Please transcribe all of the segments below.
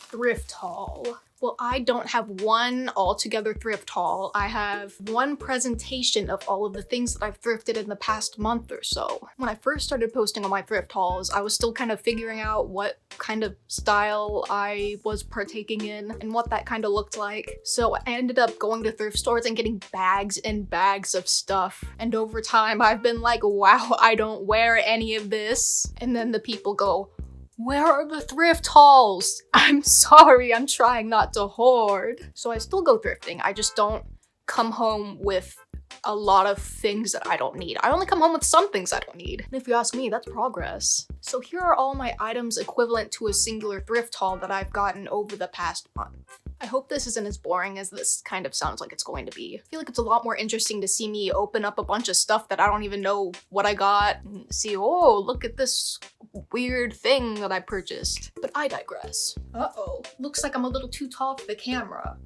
Thrift haul. Well, I don't have one altogether thrift haul. I have one presentation of all of the things that I've thrifted in the past month or so. When I first started posting on my thrift hauls, I was still kind of figuring out what kind of style I was partaking in and what that kind of looked like. So I ended up going to thrift stores and getting bags and bags of stuff. And over time, I've been like, wow, I don't wear any of this. And then the people go, where are the thrift hauls? I'm sorry, I'm trying not to hoard. So I still go thrifting, I just don't come home with a lot of things that I don't need. I only come home with some things I don't need. And if you ask me, that's progress. So here are all my items equivalent to a singular thrift haul that I've gotten over the past month. I hope this isn't as boring as this kind of sounds like it's going to be. I feel like it's a lot more interesting to see me open up a bunch of stuff that I don't even know what I got and see, oh, look at this weird thing that I purchased. But I digress. Uh-oh, looks like I'm a little too tall for the camera.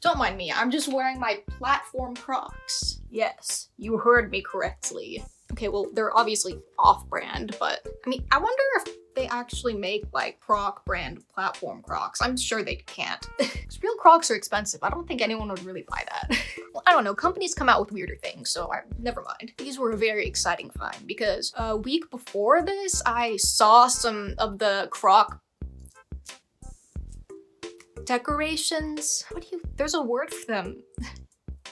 Don't mind me, I'm just wearing my platform Crocs. Yes, you heard me correctly. Okay, well, they're obviously off-brand, but I mean, I wonder if they actually make like Croc brand platform Crocs. I'm sure they can't. Real Crocs are expensive. I don't think anyone would really buy that. Well, I don't know, companies come out with weirder things, so never mind. These were a very exciting find because a week before this, I saw some of the Croc decorations. There's a word for them.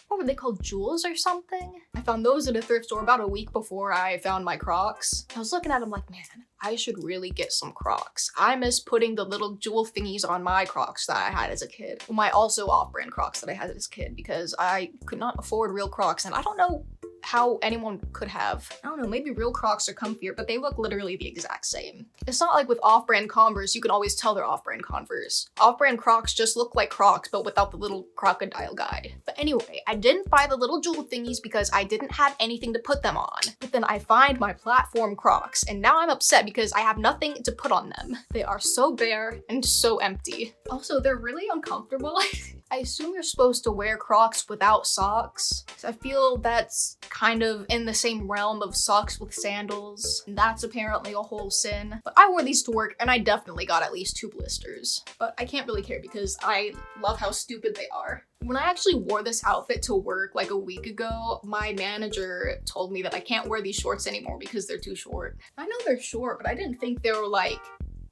What were they called, jewels or something? I found those at a thrift store about a week before I found my Crocs. I was looking at them like, man, I should really get some Crocs. I miss putting the little jewel thingies on my Crocs that I had as a kid. My also off-brand Crocs that I had as a kid because I could not afford real Crocs and I don't know how anyone could have. I don't know, maybe real Crocs are comfier, but they look literally the exact same. It's not like with off-brand Converse, you can always tell they're off-brand Converse. Off-brand Crocs just look like Crocs, but without the little crocodile guy. But anyway, I didn't buy the little jewel thingies because I didn't have anything to put them on. But then I find my platform Crocs, and now I'm upset because I have nothing to put on them. They are so bare and so empty. Also, they're really uncomfortable. I assume you're supposed to wear Crocs without socks. I feel that's kind of in the same realm of socks with sandals, and that's apparently a whole sin. But I wore these to work and I definitely got at least 2 blisters. But I can't really care because I love how stupid they are. When I actually wore this outfit to work like a week ago, my manager told me that I can't wear these shorts anymore because they're too short. I know they're short, but I didn't think they were like,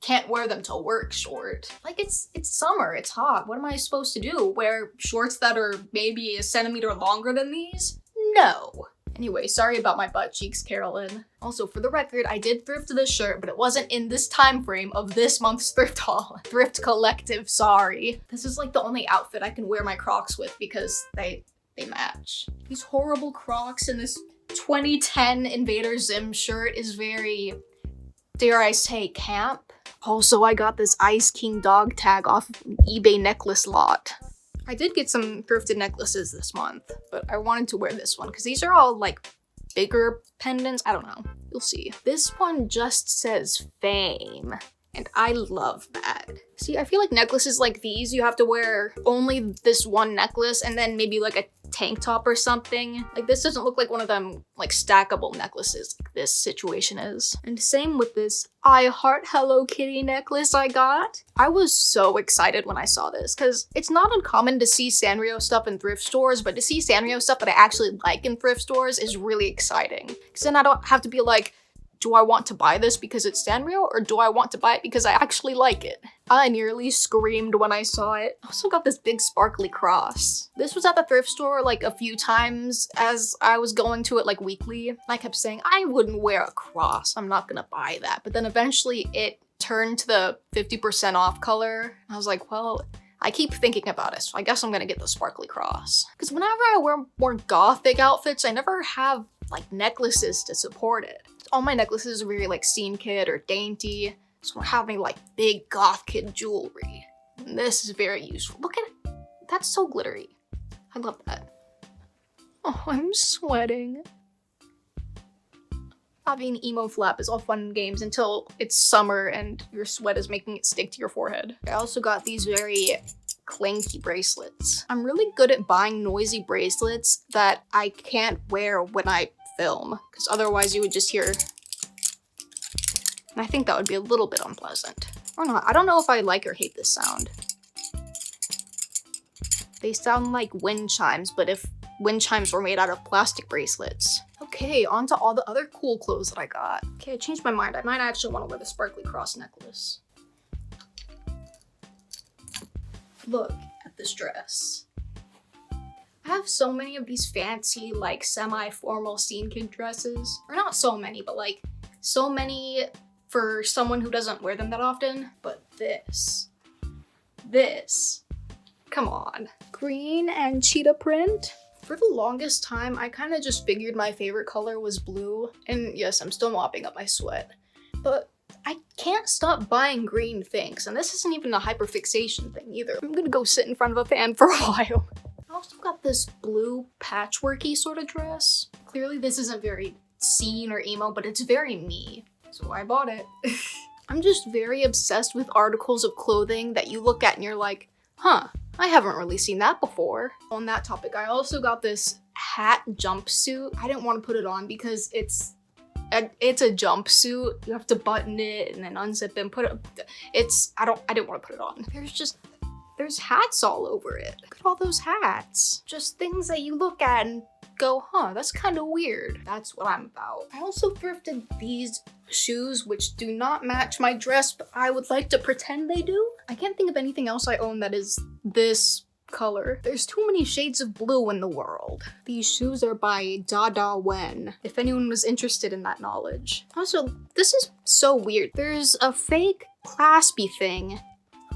can't wear them to work short. Like it's summer, it's hot. What am I supposed to do? Wear shorts that are maybe a centimeter longer than these? No. Anyway, sorry about my butt cheeks, Carolyn. Also, for the record, I did thrift this shirt, but it wasn't in this time frame of this month's thrift haul. Thrift collective, sorry. This is like the only outfit I can wear my Crocs with because they match. These horrible Crocs and this 2010 Invader Zim shirt is very, dare I say, camp. Also, I got this Ice King dog tag off an eBay necklace lot. I did get some thrifted necklaces this month, but I wanted to wear this one because these are all like bigger pendants. I don't know. You'll see. This one just says fame, and I love that. See, I feel like necklaces like these, you have to wear only this one necklace and then maybe like a tank top or something. Like this doesn't look like one of them like stackable necklaces like this situation is. And same with this I Heart Hello Kitty necklace I got. I was so excited when I saw this because it's not uncommon to see Sanrio stuff in thrift stores, but to see Sanrio stuff that I actually like in thrift stores is really exciting. Because then I don't have to be like, do I want to buy this because it's Sanrio or do I want to buy it because I actually like it? I nearly screamed when I saw it. I also got this big sparkly cross. This was at the thrift store like a few times as I was going to it like weekly. I kept saying, I wouldn't wear a cross. I'm not gonna buy that. But then eventually it turned to the 50% off color. I was like, well, I keep thinking about it, so I guess I'm gonna get the sparkly cross. Because whenever I wear more gothic outfits, I never have like necklaces to support it. All my necklaces are very like scene kid or dainty, so I'm having like big goth kid jewelry. And this is very useful. Look at it. That's so glittery. I love that. Oh, I'm sweating. Having emo flap is all fun and games until it's summer and your sweat is making it stick to your forehead. I also got these very clanky bracelets. I'm really good at buying noisy bracelets that I can't wear when I film, because otherwise you would just hear, and I think that would be a little bit unpleasant. Or not. I don't know if I like or hate this sound. They sound like wind chimes, but if wind chimes were made out of plastic bracelets. Okay, on to all the other cool clothes that I got. Okay, I changed my mind. I might actually want to wear the sparkly cross necklace. Look at this dress. I have so many of these fancy, like, semi-formal scene kid dresses. Or not so many, but like, so many for someone who doesn't wear them that often. But this, come on. Green and cheetah print. For the longest time, I kind of just figured my favorite color was blue. And yes, I'm still mopping up my sweat. But I can't stop buying green things. And this isn't even a hyperfixation thing either. I'm gonna go sit in front of a fan for a while. I also got this blue patchworky sort of dress. Clearly this isn't very scene or emo, but it's very me. So I bought it. I'm just very obsessed with articles of clothing that you look at and you're like, huh, I haven't really seen that before. On that topic, I also got this hat jumpsuit. I didn't want to put it on because it's a jumpsuit. You have to button it and then unzip it and put it. I didn't want to put it on. There's hats all over it. Look at all those hats. Just things that you look at and go, huh, that's kind of weird. That's what I'm about. I also thrifted these shoes, which do not match my dress, but I would like to pretend they do. I can't think of anything else I own that is this color. There's too many shades of blue in the world. These shoes are by Dada Wen, if anyone was interested in that knowledge. Also, this is so weird. There's a fake claspy thing,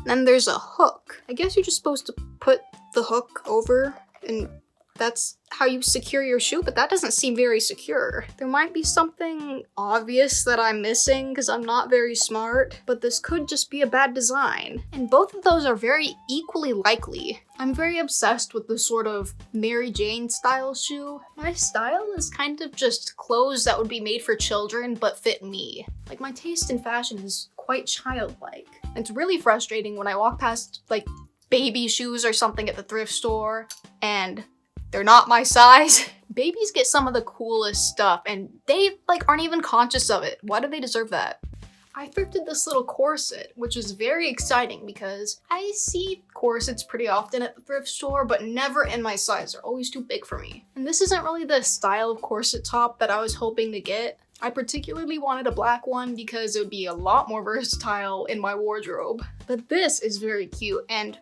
then there's a hook. I guess you're just supposed to put the hook over and that's how you secure your shoe, but that doesn't seem very secure. There might be something obvious that I'm missing because I'm not very smart, but this could just be a bad design. And both of those are very equally likely. I'm very obsessed with the sort of Mary Jane style shoe. My style is kind of just clothes that would be made for children but fit me. Like, my taste in fashion is quite childlike. It's really frustrating when I walk past like baby shoes or something at the thrift store and they're not my size. Babies get some of the coolest stuff and they like aren't even conscious of it. Why do they deserve that? I thrifted this little corset, which is very exciting because I see corsets pretty often at the thrift store, but never in my size. They're always too big for me. And this isn't really the style of corset top that I was hoping to get. I particularly wanted a black one because it would be a lot more versatile in my wardrobe. But this is very cute and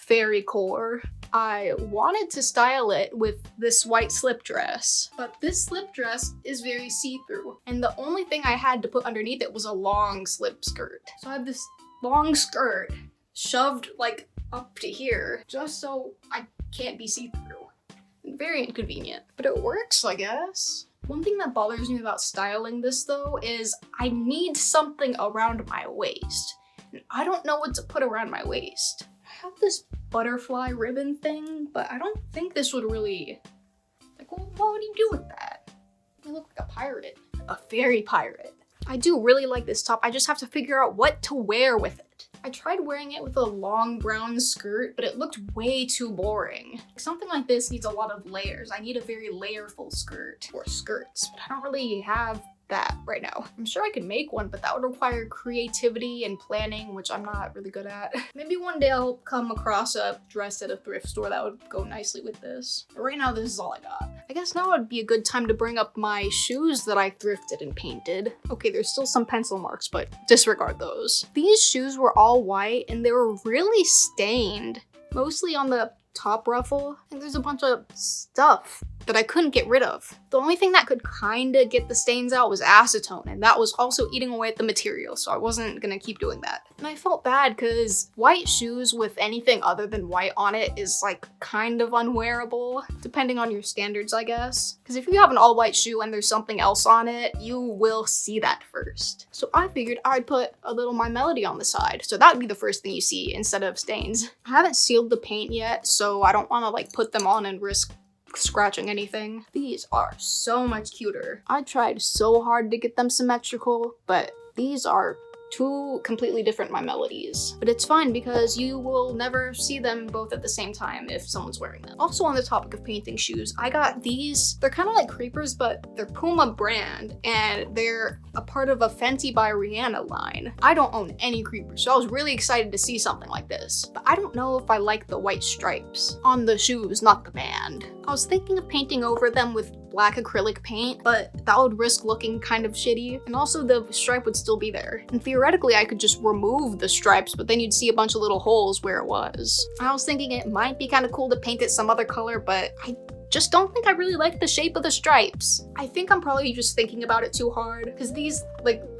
very core. I wanted to style it with this white slip dress, but this slip dress is very see-through, and the only thing I had to put underneath it was a long slip skirt. So I have this long skirt shoved like up to here, just so I can't be see-through. Very inconvenient, but it works, I guess. One thing that bothers me about styling this though is I need something around my waist, and I don't know what to put around my waist. I have this butterfly ribbon thing, but I don't think this would really, like, what would you do with that? I look like a pirate, a fairy pirate. I do really like this top. I just have to figure out what to wear with it. I tried wearing it with a long brown skirt, but it looked way too boring. Something like this needs a lot of layers. I need a very layerful skirt or skirts, but I don't really have that right now. I'm sure I could make one, but that would require creativity and planning, which I'm not really good at. Maybe one day I'll come across a dress at a thrift store that would go nicely with this. But right now, this is all I got. I guess now would be a good time to bring up my shoes that I thrifted and painted. Okay, there's still some pencil marks, but disregard those. These shoes were all white and they were really stained, mostly on the top ruffle. And there's a bunch of stuff that I couldn't get rid of. The only thing that could kinda get the stains out was acetone, and that was also eating away at the material, so I wasn't gonna keep doing that. And I felt bad because white shoes with anything other than white on it is like kind of unwearable, depending on your standards, I guess. Because if you have an all white shoe and there's something else on it, you will see that first. So I figured I'd put a little My Melody on the side, so that would be the first thing you see instead of stains. I haven't sealed the paint yet, so I don't wanna like put them on and risk scratching anything. These are so much cuter. I tried so hard to get them symmetrical, but these are two completely different my melodies. But it's fine because you will never see them both at the same time if someone's wearing them. Also on the topic of painting shoes, I got these. They're kind of like creepers, but they're Puma brand and they're a part of a Fenty by Rihanna line. I don't own any creepers, so I was really excited to see something like this. But I don't know if I like the white stripes on the shoes, not the band. I was thinking of painting over them with black acrylic paint, but that would risk looking kind of shitty. And also the stripe would still be there. And theoretically I could just remove the stripes, but then you'd see a bunch of little holes where it was. I was thinking it might be kind of cool to paint it some other color, but I just don't think I really like the shape of the stripes. I think I'm probably just thinking about it too hard, because these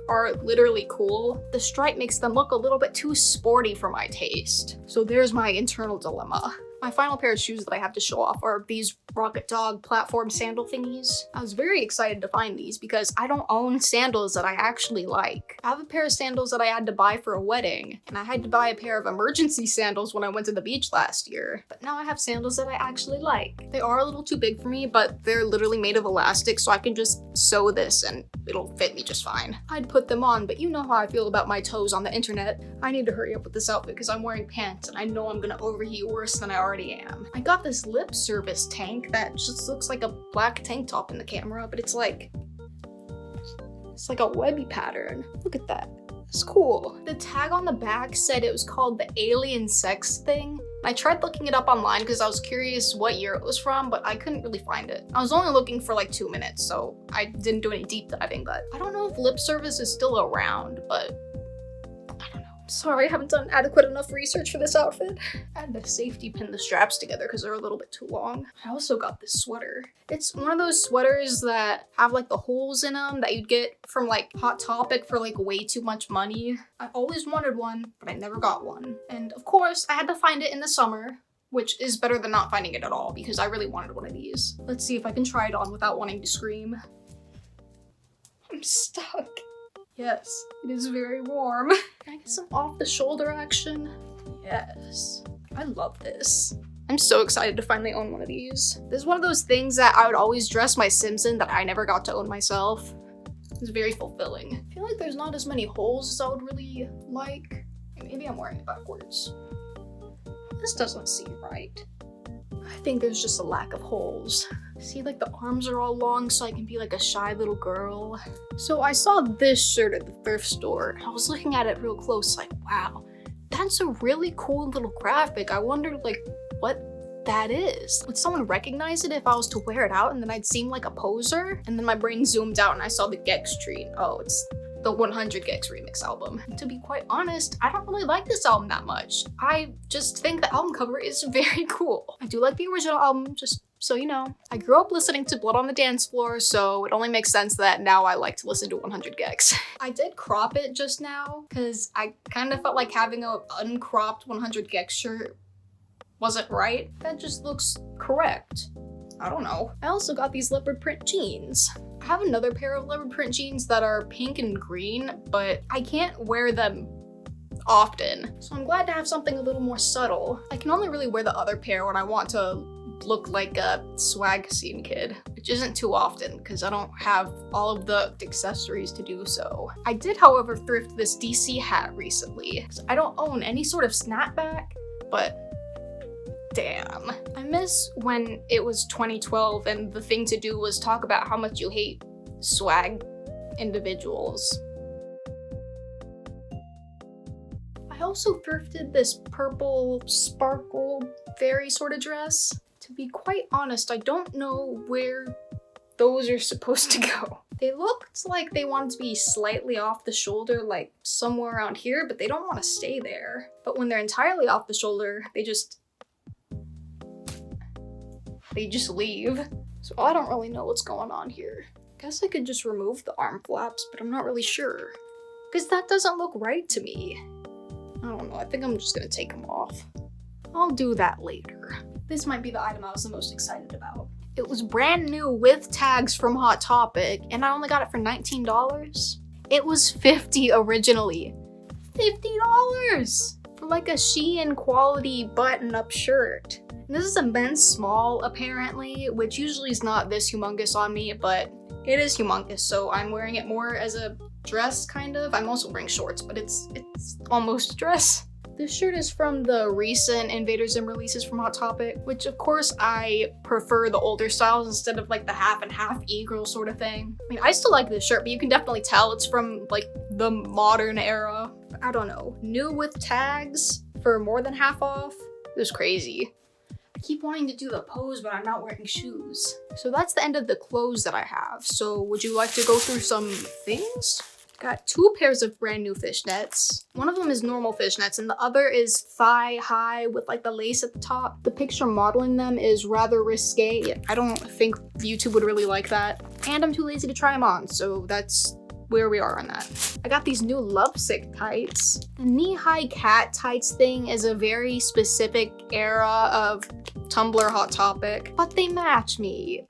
are literally cool. The stripe makes them look a little bit too sporty for my taste. So there's my internal dilemma. My final pair of shoes that I have to show off are these Rocket Dog platform sandal thingies. I was very excited to find these because I don't own sandals that I actually like. I have a pair of sandals that I had to buy for a wedding, and I had to buy a pair of emergency sandals when I went to the beach last year. But now I have sandals that I actually like. They are a little too big for me, but they're literally made of elastic, so I can just sew this and it'll fit me just fine. I'd put them on, but you know how I feel about my toes on the internet. I need to hurry up with this outfit because I'm wearing pants and I know I'm gonna overheat worse than I already am. I got this lip service tank that just looks like a black tank top in the camera, but it's like a webby pattern. Look at that. It's cool. The tag on the back said it was called the alien sex thing. I tried looking it up online because I was curious what year it was from, but I couldn't really find it. I was only looking for like 2 minutes, so I didn't do any deep diving, but I don't know if lip service is still around, but I don't know. Sorry, I haven't done adequate enough research for this outfit. I had to safety pin the straps together because they're a little bit too long. I also got this sweater. It's one of those sweaters that have like the holes in them that you'd get from like Hot Topic for like way too much money. I always wanted one, but I never got one. And of course, I had to find it in the summer, which is better than not finding it at all because I really wanted one of these. Let's see if I can try it on without wanting to scream. I'm stuck. Yes, it is very warm. Can I get some off the shoulder action? Yes. I love this. I'm so excited to finally own one of these. This is one of those things that I would always dress my Sims in that I never got to own myself. It's very fulfilling. I feel like there's not as many holes as I would really like. Maybe I'm wearing it backwards. This doesn't seem right. I think there's just a lack of holes. See, like the arms are all long so I can be like a shy little girl. So I saw this shirt at the thrift store. I was looking at it real close, like, wow, that's a really cool little graphic. I wondered like what that is. Would someone recognize it if I was to wear it out and then I'd seem like a poser? And then my brain zoomed out and I saw the Gex tree. Oh, it's the 100 Gex remix album. And to be quite honest, I don't really like this album that much. I just think the album cover is very cool. I do like the original album, just so you know. I grew up listening to Blood on the Dance Floor, so it only makes sense that now I like to listen to 100 Gex. I did crop it just now, because I kind of felt like having an uncropped 100 Gex shirt wasn't right. That just looks correct. I don't know. I also got these leopard print jeans. I have another pair of leopard print jeans that are pink and green, but I can't wear them often. So I'm glad to have something a little more subtle. I can only really wear the other pair when I want to look like a swag scene kid, which isn't too often because I don't have all of the accessories to do so. I did, however, thrift this DC hat recently. I don't own any sort of snapback, but damn. I miss when it was 2012 and the thing to do was talk about how much you hate swag individuals. I also thrifted this purple sparkle fairy sort of dress. To be quite honest, I don't know where those are supposed to go. They looked like they wanted to be slightly off the shoulder, like somewhere around here, but they don't want to stay there. But when they're entirely off the shoulder, they just leave. So I don't really know what's going on here. Guess I could just remove the arm flaps, but I'm not really sure. Because that doesn't look right to me. I don't know, I think I'm just gonna take them off. I'll do that later. This might be the item I was the most excited about. It was brand new with tags from Hot Topic, and I only got it for $19. It was $50 originally. $50 for like a Shein quality button-up shirt. And this is a men's small, apparently, which usually is not this humongous on me, but it is humongous, so I'm wearing it more as a dress, kind of. I'm also wearing shorts, but it's almost a dress. This shirt is from the recent Invader Zim releases from Hot Topic, which of course I prefer the older styles instead of like the half and half e-girl sort of thing. I mean, I still like this shirt, but you can definitely tell it's from like the modern era. I don't know, new with tags for more than half off. It was crazy. I keep wanting to do the pose, but I'm not wearing shoes. So that's the end of the clothes that I have. So would you like to go through some things? Got 2 pairs of brand new fishnets. One of them is normal fishnets and the other is thigh high with like the lace at the top. The picture modeling them is rather risque. I don't think YouTube would really like that. And I'm too lazy to try them on, so that's where we are on that. I got these new lovesick tights. The knee-high cat tights thing is a very specific era of Tumblr Hot Topic, but they match me.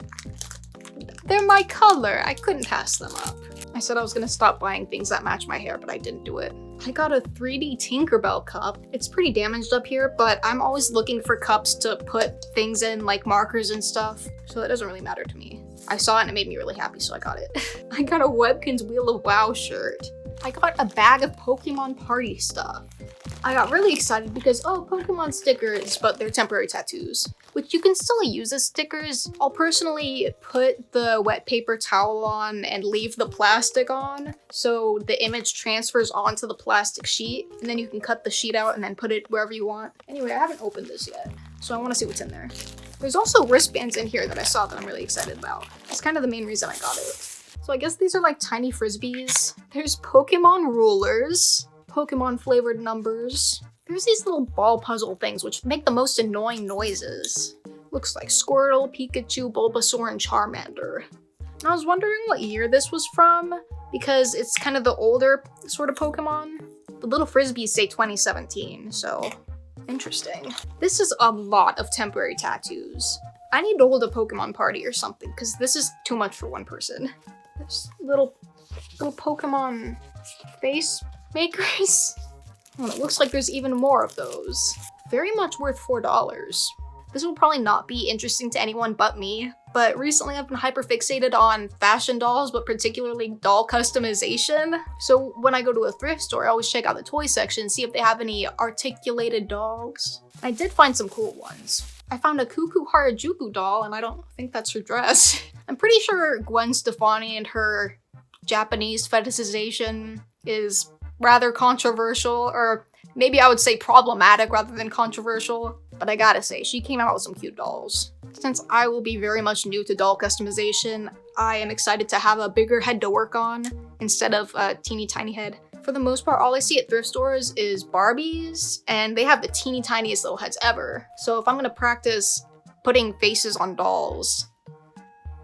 They're my color. I couldn't pass them up. I said I was gonna stop buying things that match my hair, but I didn't do it. I got a 3D Tinkerbell cup. It's pretty damaged up here, but I'm always looking for cups to put things in, like markers and stuff, so that doesn't really matter to me. I saw it and it made me really happy, so I got it. I got a Webkinz Wheel of WoW shirt. I got a bag of Pokemon party stuff. I got really excited because, oh, Pokemon stickers, but they're temporary tattoos, which you can still use as stickers. I'll personally put the wet paper towel on and leave the plastic on, so the image transfers onto the plastic sheet, and then you can cut the sheet out and then put it wherever you want. Anyway, I haven't opened this yet, so I want to see what's in there. There's also wristbands in here that I saw that I'm really excited about. That's kind of the main reason I got it. So I guess these are like tiny frisbees. There's Pokemon rulers, Pokemon flavored numbers. There's these little ball puzzle things which make the most annoying noises. Looks like Squirtle, Pikachu, Bulbasaur, and Charmander. And I was wondering what year this was from because it's kind of the older sort of Pokemon. The little frisbees say 2017, so interesting. This is a lot of temporary tattoos. I need to hold a Pokemon party or something because this is too much for one person. There's little Pokemon face makers. Oh, it looks like there's even more of those. Very much worth $4. This will probably not be interesting to anyone but me, but recently I've been hyperfixated on fashion dolls, but particularly doll customization. So when I go to a thrift store, I always check out the toy section, see if they have any articulated dolls. I did find some cool ones. I found a Cuckoo Harajuku doll, and I don't think that's her dress. I'm pretty sure Gwen Stefani and her Japanese fetishization is rather controversial, or maybe I would say problematic rather than controversial, but I gotta say, she came out with some cute dolls. Since I will be very much new to doll customization, I am excited to have a bigger head to work on instead of a teeny tiny head. For the most part, all I see at thrift stores is Barbies, and they have the teeny tiniest little heads ever. So if I'm gonna practice putting faces on dolls,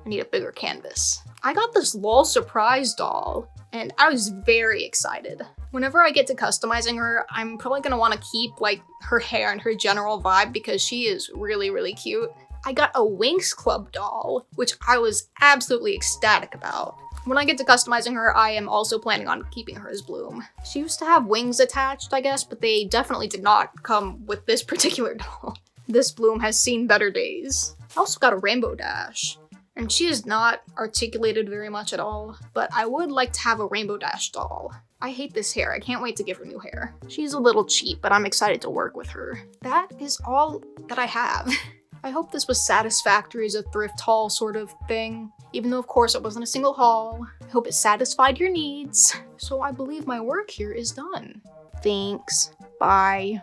I need a bigger canvas. I got this LOL surprise doll, and I was very excited. Whenever I get to customizing her, I'm probably gonna wanna keep like her hair and her general vibe because she is really, really cute. I got a Winx Club doll, which I was absolutely ecstatic about. When I get to customizing her, I am also planning on keeping her as Bloom. She used to have wings attached, I guess, but they definitely did not come with this particular doll. This Bloom has seen better days. I also got a Rainbow Dash, and she is not articulated very much at all, but I would like to have a Rainbow Dash doll. I hate this hair. I can't wait to give her new hair. She's a little cheap, but I'm excited to work with her. That is all that I have. I hope this was satisfactory as a thrift haul sort of thing. Even though, of course, it wasn't a single haul. I hope it satisfied your needs. So I believe my work here is done. Thanks. Bye.